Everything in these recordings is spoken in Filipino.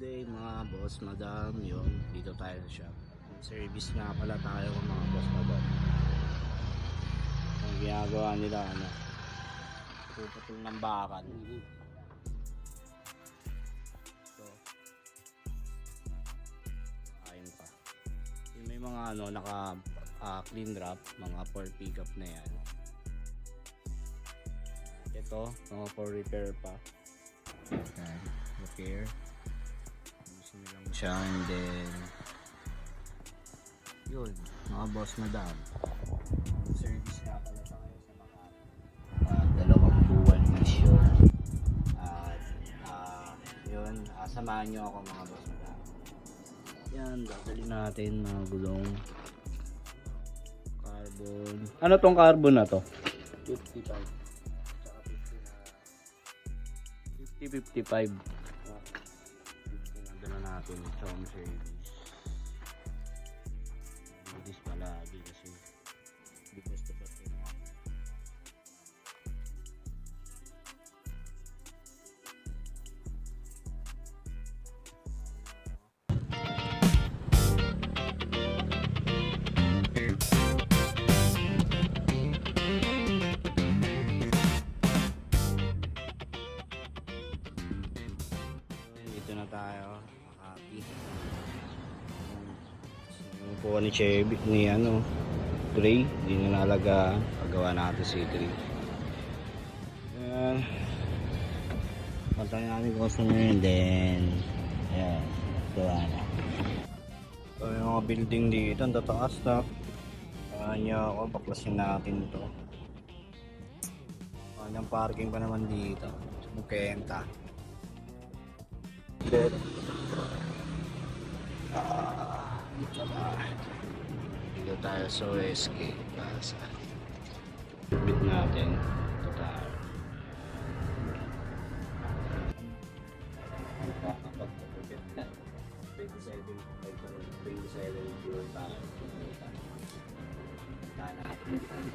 Day mga boss, madam, yun, dito tayo sa shop. Service nga pala tayo mga boss, madam. Ang ginagawa nila, puputol ng bakal. So, ayun pa. Yung may mga naka clean wrap, mga for pick up na yan. Ito, mga for repair pa. Ayan, repair. Ayusin lang siya, and then yun, mga boss madam, service nga pala tayo sa mga 2 buwan mission. At yun, samahan nyo ako mga boss madam. Yan, dadali natin mga gulong carbon. Ano tong carbon na to? 55. Tsaka 50 na 50-55. Dala natin sa home service. This palagi kasi because the best na. Dito na tayo. Kuha ni Chevy ni Gray, hindi na nalaga paggawa natin si Gray. Ayan, pantay namin customer, and then ayan, gawa na. So yung mga building dito ang tataas na kanya ako, baklasin natin ito. Kanyang parking pa naman dito, mukenta. Then dito tayo sa OSK Plaza. Bit natin total.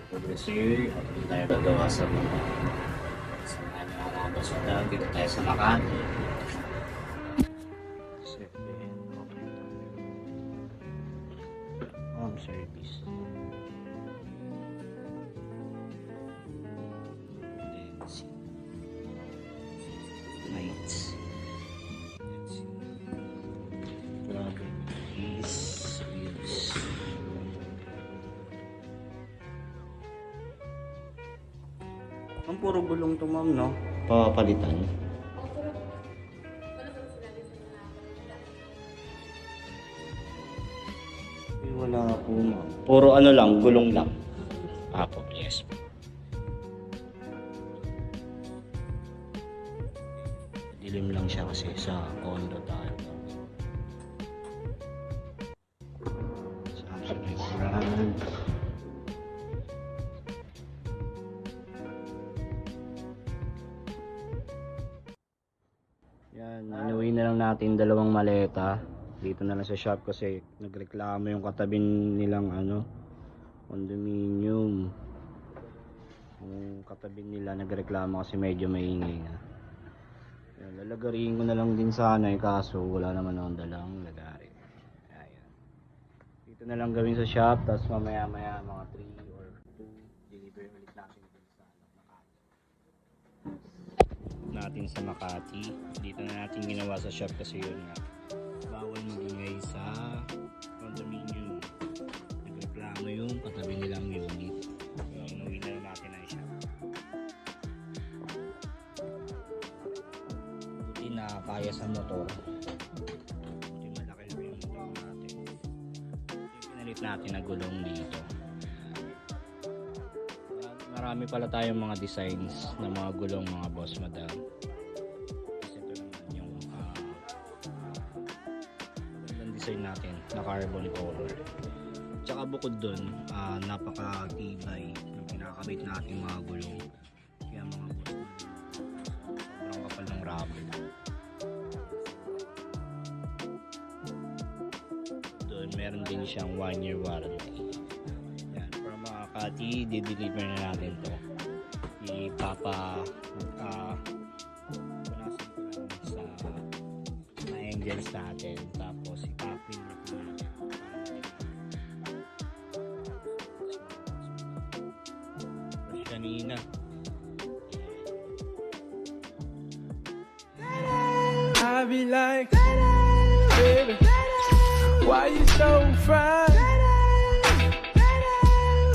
Progressive, tayo gagawa sa mga basura. Dito tayo sa Makati. Home service. Lights. Wheels. Ang puro gulong to ma'am, no? Papalitan. Wala po ma'am. Puro lang, gulong lang. Apo, yes. Dilim lang siya kasi sa condo tayo. Samsung brand. Yan, inuwi na lang natin 2 maleta. Dito na lang sa shop kasi nagreklamo yung katabi nilang condominium. Yung katabi nila nagreklamo kasi medyo maingay na. Yan, lalagarin ko na lang din sana kaso wala naman akong dalang lagari. Ayan. Dito na lang gawin sa shop, tapos mamaya mga 3 or 2 deliver ulit natin dito sa Makati. Dito na natin ginawa sa shop kasi yun nga, bawal magingay sa condominium. Nagreklamo yung katabi nilang unit. Inuwi na lang natin ang shop. Buti na kaya sa motor. Buti malaki na yung motor natin. Pinalit natin na gulong dito. Marami pala tayong mga designs ng mga gulong mga boss madam. Design natin na carbon color. Tsaka bukod dun, napaka-tibay ng pinakakabit natin mga gulong. Kaya mga boss, sobrang kapal ng rubber. Doon meron din siyang 1-year warranty. Yan, para Makati, di-deliver na natin to. Punasan ko lang sa ingredients natin. Tapos ipapin natin. Tapos kanina. I be like, baby, why you so fine?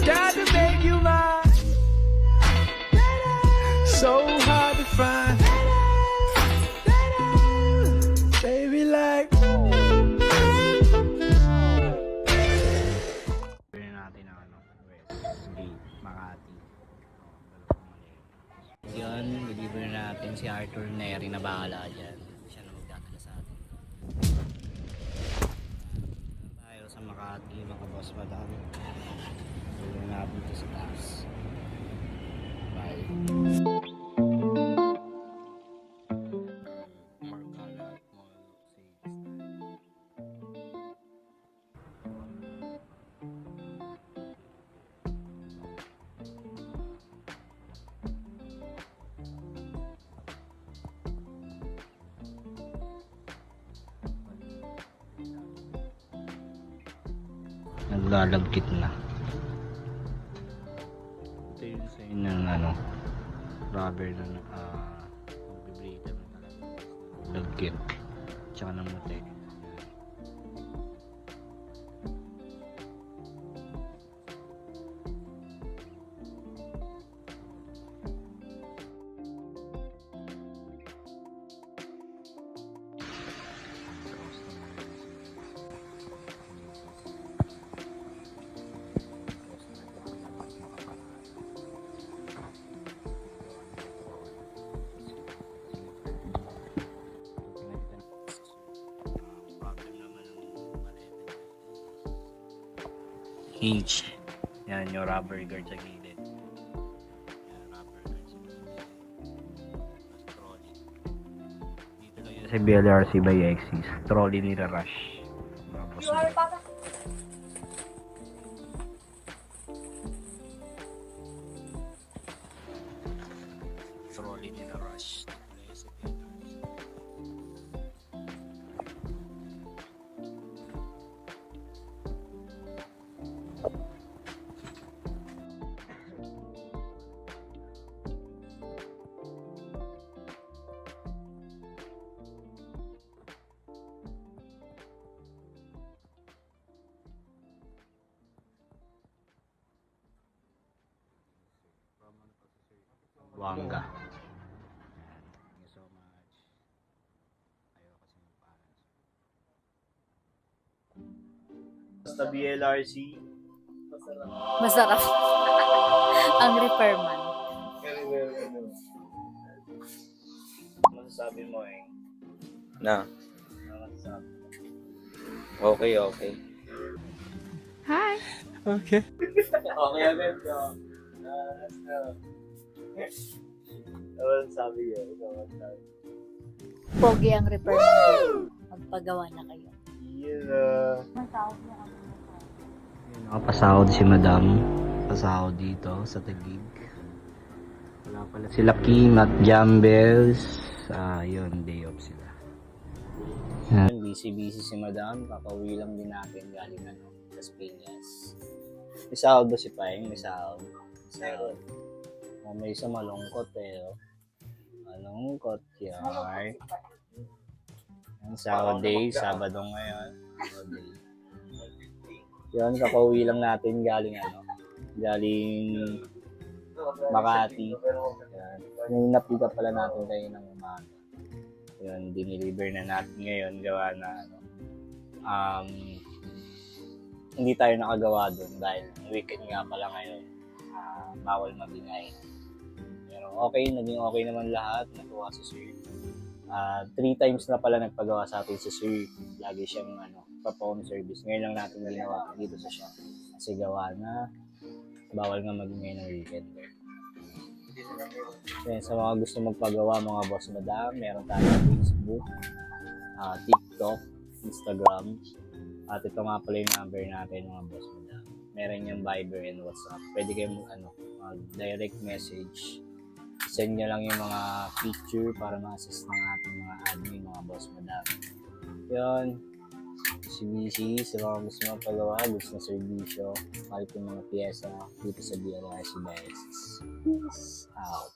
Got to make you mine. So hard to find. Baby, like. Pwede natin ang Westgate, Makati. Yan, deliver natin si Arthur Neri na bahala dyan. Siya na magdadala sa atin. Tayo sa Makati, mga boss madam. Tuloy natin ito sa taas. Bye. Marcala Mall Sales. Naglalagkit na. Ito yung sign ng rubber na vibrator na talaga. Lagkit. Tsaka ng mute. Hinge. Yan yung rubber guard sa gilid. Yan, rubber guard sa gilid. Tapos trolley. Dito lang yun sa BLRC by Exis. Trolley ni Rush. Tapos trolley ni Rush. Wanga. Thank you so much. Ayaw kasi ng parents. Basta BLRC. Masarap. Ang repairman. Ano masasabi mo eh? Na, Ano masasabi mo? okay, okay. Hi. Okay. Okay agad. Ano masasabi yun? Ano masasabi? Pogi ang repairman. Magpagawa na kayo. Yeah. Masahod na kami. Nakapasahod si Madam. Pasahod dito sa Taguig. Wala pala sila Kim at Jambels. Yun, day off sila. Busy si Madam. Kakauwi lang din natin galing Las Piñas. May sahod ba si Paeng? May sahod. Sahod. May isa malungkot oh. Malungkot yan. Ang sahod day, Sabado ngayon. Sahod day. Yun, kakauwi lang natin galing galing Makati. Yan. Yung napika pala natin kayo ng umaga. Yun, dineliver na natin ngayon. Gawa na hindi tayo nakagawa doon dahil weekend nga pala ngayon. Bawal mabingay. Pero naging okay naman lahat. Natuwa si Sir. 3 times na pala nagpagawa sa atin si Sir. Lagi siyang pa-phone service. Ngayon lang natin ginawa dito sa shop. Kasi gawa na bawal nga magingay ng weekend. Kaya sa mga gusto magpagawa, mga boss madam, meron tayong Facebook, TikTok, Instagram, at ito nga pala yung number natin, mga boss madam. Meron yung Viber and WhatsApp. Pwede kayong direct message. Send nyo lang yung mga picture para ma-assist ng ating mga admin, mga boss madam. Yan. Si sa mga gusto magpagawa, gusto ng servisyo, kahit yung mga piyesa dito sa DLRC Bias. Peace out.